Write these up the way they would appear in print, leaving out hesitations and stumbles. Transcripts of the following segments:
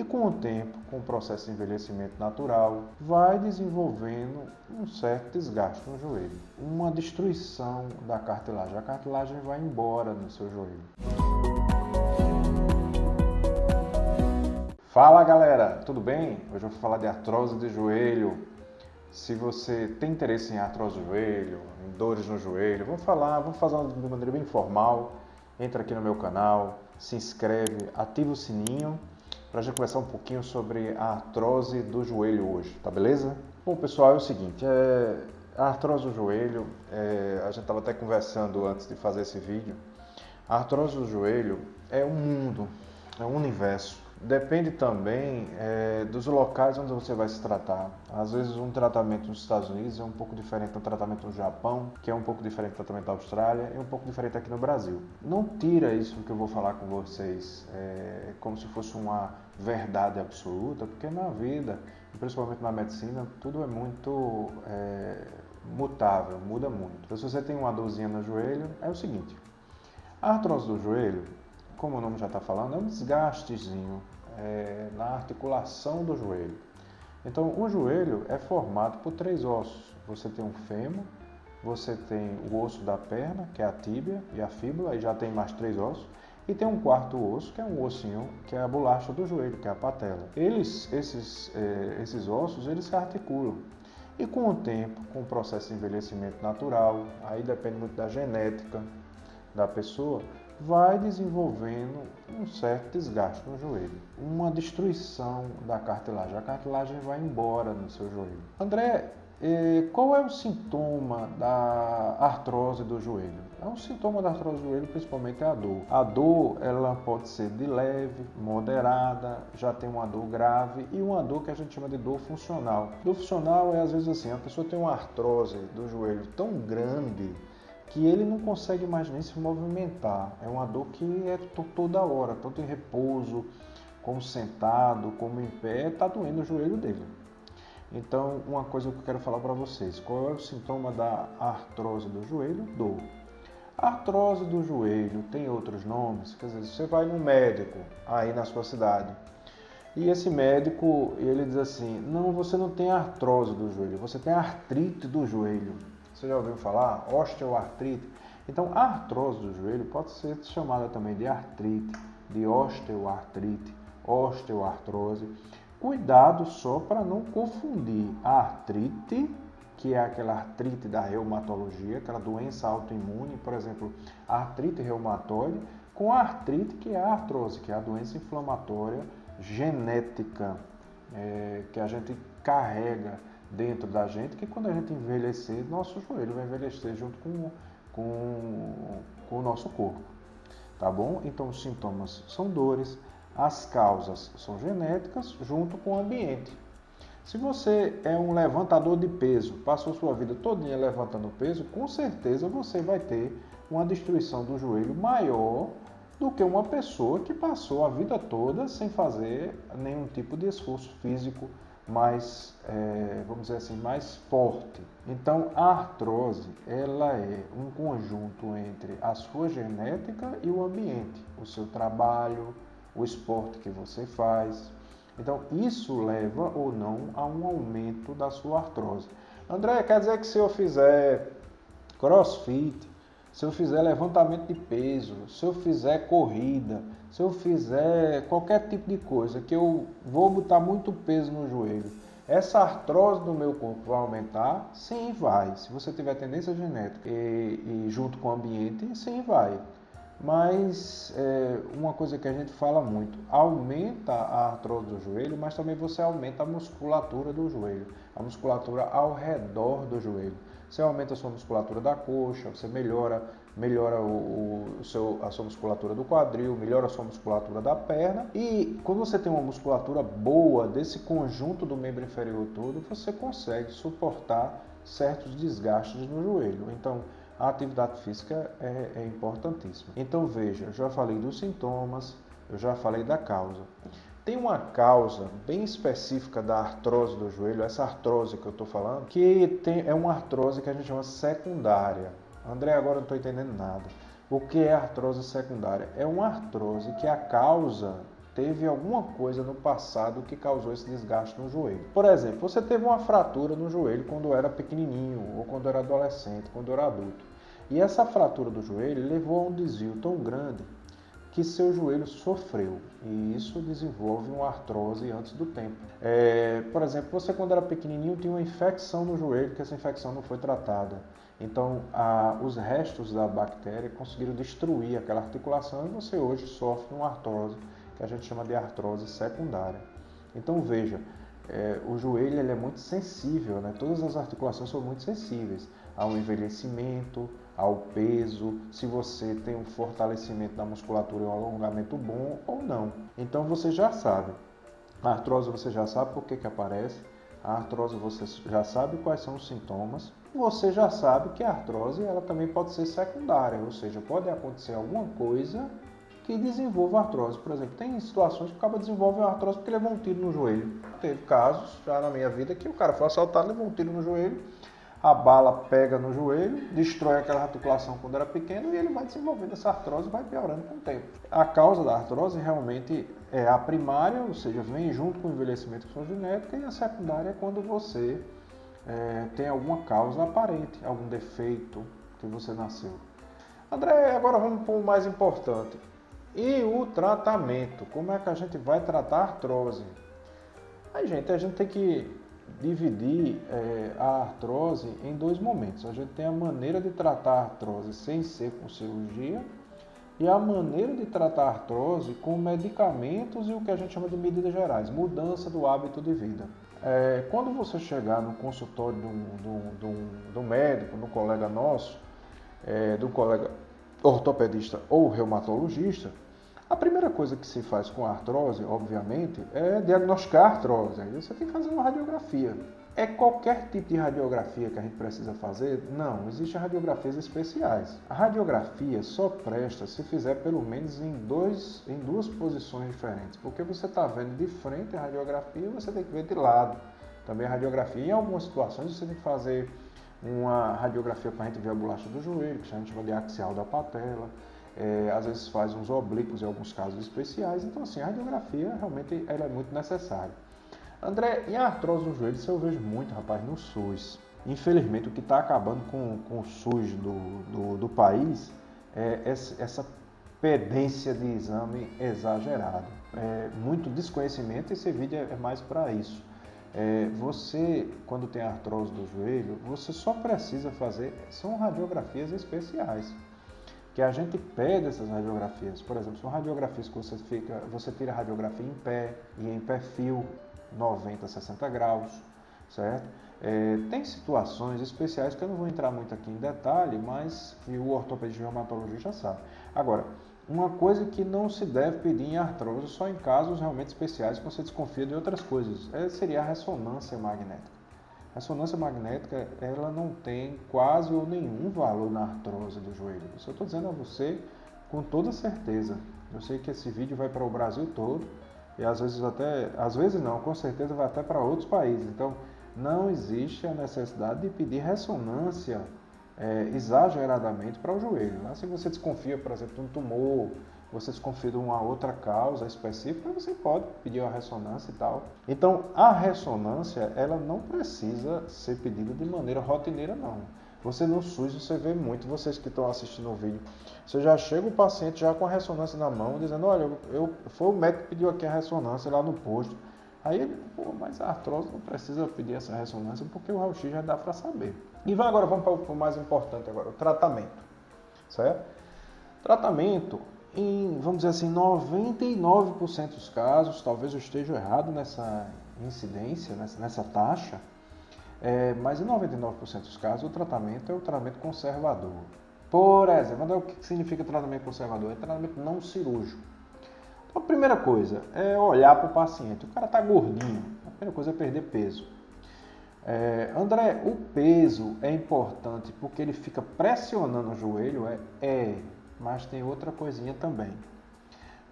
com o tempo, com o processo de envelhecimento natural, vai desenvolvendo um certo desgaste no joelho, uma destruição da cartilagem. A cartilagem vai embora no seu joelho. Fala galera, tudo bem? Hoje eu vou falar de artrose de joelho. Se você tem interesse em artrose de joelho, em dores no joelho, vamos fazer de maneira bem informal. Entra aqui no meu canal, se inscreve, ativa o sininho para a gente conversar um pouquinho sobre a artrose do joelho hoje, tá beleza? Bom pessoal, é o seguinte, a artrose do joelho, a gente estava até conversando antes de fazer esse vídeo. A artrose do joelho é um mundo, é um universo. Depende também dos locais onde você vai se tratar. Às vezes um tratamento nos Estados Unidos é um pouco diferente do tratamento no Japão, que é um pouco diferente do tratamento da Austrália e um pouco diferente aqui no Brasil. Não tira isso que eu vou falar com vocês como se fosse uma verdade absoluta, porque na vida, e principalmente na medicina, tudo é muito mutável, muda muito. Então, se você tem uma dorzinha no joelho, é o seguinte, a artrose do joelho, como o nome já está falando, é um desgastezinho na articulação do joelho. Então, o joelho é formado por 3 ossos. Você tem um fêmur, você tem o osso da perna, que é a tíbia e a fíbula, e já tem mais 3 ossos. E tem um 4º osso, que é um ossinho, que é a bolacha do joelho, que é a patela. Esses ossos, eles se articulam. E com o tempo, com o processo de envelhecimento natural, aí depende muito da genética da pessoa, vai desenvolvendo um certo desgaste no joelho, uma destruição da cartilagem. A cartilagem vai embora no seu joelho. André, qual é o sintoma da artrose do joelho? Um sintoma da artrose do joelho principalmente é a dor. A dor, ela pode ser de leve, moderada, já tem uma dor grave e uma dor que a gente chama de dor funcional. Dor funcional é às vezes assim, a pessoa tem uma artrose do joelho tão grande que ele não consegue mais nem se movimentar. É uma dor que é toda hora, tanto em repouso, como sentado, como em pé, está doendo o joelho dele. Então, uma coisa que eu quero falar para vocês, qual é o sintoma da artrose do joelho? Dor. A artrose do joelho tem outros nomes? Quer dizer, você vai num médico aí na sua cidade, e esse médico, ele diz assim, não, você não tem artrose do joelho, você tem artrite do joelho. Você já ouviu falar? Osteoartrite. Então, a artrose do joelho pode ser chamada também de artrite, de osteoartrite, osteoartrose. Cuidado só para não confundir a artrite, que é aquela artrite da reumatologia, aquela doença autoimune, por exemplo, a artrite reumatoide, com a artrite, que é a artrose, que é a doença inflamatória genética, que a gente carrega dentro da gente, que quando a gente envelhecer, nosso joelho vai envelhecer junto com o nosso corpo, tá bom? Então os sintomas são dores, as causas são genéticas junto com o ambiente. Se você é um levantador de peso, passou sua vida todinha levantando peso, com certeza você vai ter uma destruição do joelho maior do que uma pessoa que passou a vida toda sem fazer nenhum tipo de esforço físico mais, vamos dizer assim, mais forte. Então, a artrose, ela é um conjunto entre a sua genética e o ambiente, o seu trabalho, o esporte que você faz. Então, isso leva ou não a um aumento da sua artrose. André, quer dizer que se eu fizer crossfit, se eu fizer levantamento de peso, se eu fizer corrida, se eu fizer qualquer tipo de coisa que eu vou botar muito peso no joelho, essa artrose do meu corpo vai aumentar? Sim, vai. Se você tiver tendência genética e junto com o ambiente, sim, vai. Mas uma coisa que a gente fala muito, aumenta a artrose do joelho, mas também você aumenta a musculatura do joelho, a musculatura ao redor do joelho. Você aumenta a sua musculatura da coxa, você melhora a sua musculatura do quadril, melhora a sua musculatura da perna. E quando você tem uma musculatura boa desse conjunto do membro inferior todo, você consegue suportar certos desgastes no joelho. Então, a atividade física é importantíssima. Então, veja, eu já falei dos sintomas, eu já falei da causa. Tem uma causa bem específica da artrose do joelho, essa artrose que eu estou falando, que é uma artrose que a gente chama secundária. André, agora eu não estou entendendo nada. O que é artrose secundária? É uma artrose que a causa teve alguma coisa no passado que causou esse desgaste no joelho. Por exemplo, você teve uma fratura no joelho quando era pequenininho, ou quando era adolescente, quando era adulto. E essa fratura do joelho levou a um desvio tão grande que seu joelho sofreu, e isso desenvolve uma artrose antes do tempo. Por exemplo, você quando era pequenininho tinha uma infecção no joelho, que essa infecção não foi tratada. Então, os restos da bactéria conseguiram destruir aquela articulação e você hoje sofre uma artrose, que a gente chama de artrose secundária. Então, veja, o joelho ele é muito sensível, né? Todas as articulações são muito sensíveis ao envelhecimento, ao peso, se você tem um fortalecimento da musculatura e um alongamento bom ou não. Então você já sabe. A artrose você já sabe por que aparece, a artrose você já sabe quais são os sintomas, você já sabe que a artrose ela também pode ser secundária, ou seja, pode acontecer alguma coisa que desenvolva artrose. Por exemplo, tem situações que o cara desenvolve uma artrose porque levou um tiro no joelho. Teve casos já na minha vida que o cara foi assaltado, levou um tiro no joelho, a bala pega no joelho, destrói aquela articulação quando era pequeno e ele vai desenvolvendo essa artrose e vai piorando com o tempo. A causa da artrose realmente é a primária, ou seja, vem junto com o envelhecimento, com a genética, e a secundária é quando você tem alguma causa aparente, algum defeito que você nasceu. André, agora vamos para o mais importante. E o tratamento? Como é que a gente vai tratar a artrose? Aí, gente, a gente tem que dividir a artrose em dois momentos. A gente tem a maneira de tratar a artrose sem ser com cirurgia e a maneira de tratar a artrose com medicamentos e o que a gente chama de medidas gerais, mudança do hábito de vida. Quando você chegar no consultório do médico, do colega nosso, do colega ortopedista ou reumatologista, a primeira coisa que se faz com a artrose, obviamente, é diagnosticar a artrose. Aí você tem que fazer uma radiografia. É qualquer tipo de radiografia que a gente precisa fazer? Não, existem radiografias especiais. A radiografia só presta se fizer pelo menos em duas posições diferentes, porque você está vendo de frente a radiografia e você tem que ver de lado também a radiografia. Em algumas situações você tem que fazer uma radiografia para a gente ver a bolacha do joelho, que a gente chama de axial da patela. Às vezes faz uns oblíquos em alguns casos especiais. Então, assim, a radiografia realmente ela é muito necessária. André, e a artrose no joelho, isso eu vejo muito, rapaz, no SUS. Infelizmente, o que está acabando com o SUS do país é essa pedência de exame exagerado. Muito desconhecimento, esse vídeo é mais para isso. Você, quando tem artrose do joelho, você só precisa fazer, são radiografias especiais, que a gente pede essas radiografias. Por exemplo, são radiografias que você tira a radiografia em pé e em perfil 90, 60 graus, certo? Tem situações especiais que eu não vou entrar muito aqui em detalhe, mas o ortopedista e o reumatologista sabe. Agora, uma coisa que não se deve pedir em artrose, só em casos realmente especiais que você desconfia de outras coisas, seria a ressonância magnética. A ressonância magnética, ela não tem quase ou nenhum valor na artrose do joelho. Isso eu estou dizendo a você com toda certeza. Eu sei que esse vídeo vai para o Brasil todo e às vezes não, com certeza vai até para outros países. Então, não existe a necessidade de pedir ressonância exageradamente para o joelho. Se você desconfia, por exemplo, de um tumor, você desconfia de uma outra causa específica, você pode pedir uma ressonância e tal. Então, a ressonância, ela não precisa ser pedida de maneira rotineira, não. Você no SUS, você vê muito, vocês que estão assistindo o vídeo, você já chega o paciente já com a ressonância na mão, dizendo, olha, foi o médico que pediu aqui a ressonância lá no posto. Aí ele, mas a artrose não precisa pedir essa ressonância, porque o raio-x já dá para saber. E agora, vamos para o mais importante agora, o tratamento, certo? Tratamento, vamos dizer assim, 99% dos casos, talvez eu esteja errado nessa incidência, nessa taxa, mas em 99% dos casos o tratamento é o tratamento conservador. Por exemplo, o que significa tratamento conservador? É tratamento não cirúrgico. Então, a primeira coisa é olhar para o paciente. O cara está gordinho, a primeira coisa é perder peso. André, o peso é importante porque ele fica pressionando o joelho? Mas tem outra coisinha também.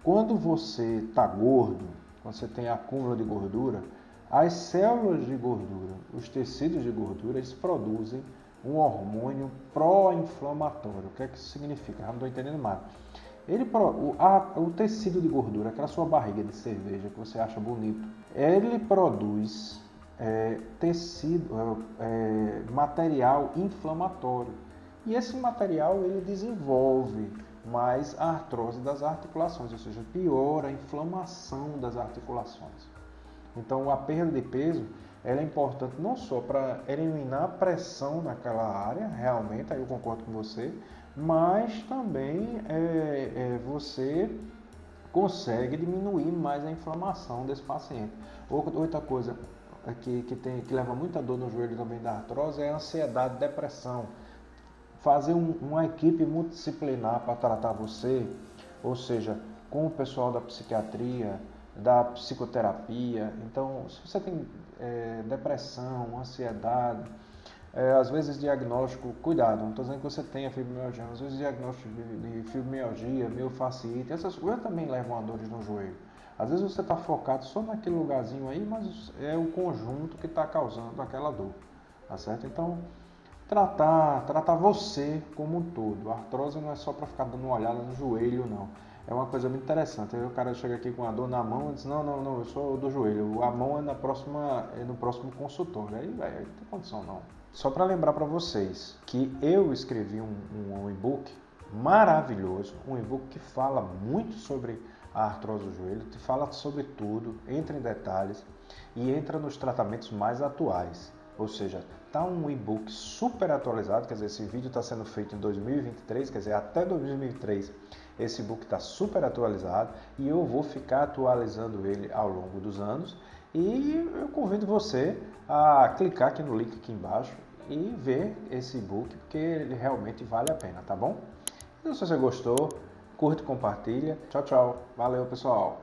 Quando você está gordo, quando você tem acúmulo de gordura, as células de gordura, os tecidos de gordura, eles produzem um hormônio pró-inflamatório. O que é que isso significa? Eu não estou entendendo mais. O tecido de gordura, aquela sua barriga de cerveja que você acha bonito, ele produz material inflamatório. E esse material ele desenvolve mais a artrose das articulações, ou seja, piora a inflamação das articulações. Então, a perda de peso ela é importante não só para eliminar a pressão naquela área, realmente, aí eu concordo com você, mas também você consegue diminuir mais a inflamação desse paciente. Outra coisa que leva muita dor no joelho também da artrose é a ansiedade, depressão. Fazer uma equipe multidisciplinar para tratar você, ou seja, com o pessoal da psiquiatria, da psicoterapia. Então, se você tem depressão, ansiedade, às vezes diagnóstico, cuidado, não estou dizendo que você tenha fibromialgia, às vezes diagnóstico de fibromialgia, miofasciite, essas coisas também levam a dores no joelho. Às vezes você está focado só naquele lugarzinho aí, mas é o conjunto que está causando aquela dor, tá certo? Então, tratar você como um todo. A artrose não é só para ficar dando uma olhada no joelho, não. É uma coisa muito interessante. Aí o cara chega aqui com a dor na mão e diz, não, eu sou do joelho. A mão é no próximo consultório. Aí, velho, não tem condição não. Só para lembrar para vocês que eu escrevi um e-book maravilhoso, um e-book que fala muito sobre a artrose do joelho, que fala sobre tudo, entra em detalhes e entra nos tratamentos mais atuais. Ou seja, está um e-book super atualizado, quer dizer, esse vídeo está sendo feito em 2023, quer dizer, até 2023 esse e-book está super atualizado e eu vou ficar atualizando ele ao longo dos anos. E eu convido você a clicar aqui no link aqui embaixo e ver esse e-book, porque ele realmente vale a pena, tá bom? Então, se você gostou, curte e compartilha. Tchau, tchau. Valeu, pessoal.